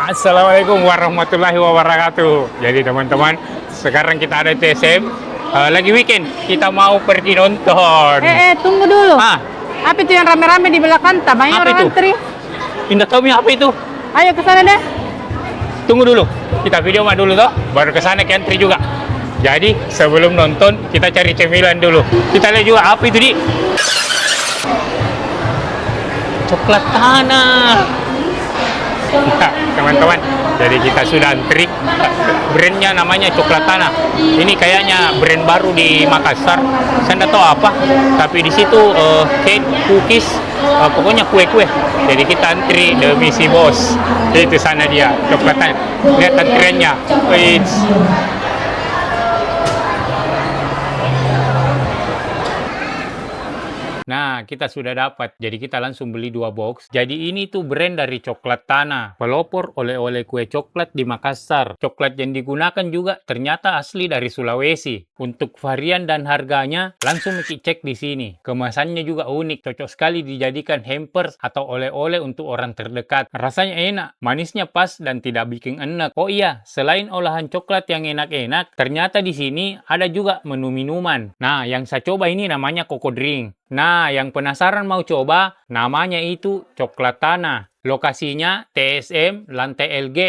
Assalamualaikum warahmatullahi wabarakatuh. Jadi teman-teman, sekarang kita ada di TSM. Lagi weekend, kita mau pergi nonton. Tunggu dulu. Ah, Apa itu yang rame-rame di belakang? Banyak Apa orang itu? antri. Indah tahu apa itu? Ayo ke sana deh. Tunggu dulu, kita video mah dulu toh, baru ke sana ke antri juga. Jadi sebelum nonton, kita cari cemilan dulu. Kita lihat juga apa itu di coklat tanah. Nah, teman-teman, jadi kita sudah antri. Brandnya namanya Coklat Tanah. Ini kayaknya brand baru di Makassar. Saya nggak tahu apa, tapi di situ cake, cookies, pokoknya kue-kue. Jadi kita antri demi si bos. Itu sana dia, Coklat Tanah. Lihat antriannya. Wait. Nah, kita sudah dapat. Jadi kita langsung beli 2 box. Jadi ini tuh brand dari Coklat Tanah. Pelopor oleh-oleh kue coklat di Makassar. Coklat yang digunakan juga ternyata asli dari Sulawesi. Untuk varian dan harganya langsung cek di sini. Kemasannya juga unik. Cocok sekali dijadikan hampers atau oleh-oleh untuk orang terdekat. Rasanya enak, manisnya pas dan tidak bikin enek. Oh iya, selain olahan coklat yang enak-enak, ternyata di sini ada juga menu minuman. Nah, yang saya coba ini namanya Coco Drink. Nah, yang penasaran mau coba, namanya itu Coklat Tanah. Lokasinya TSM, lantai LG,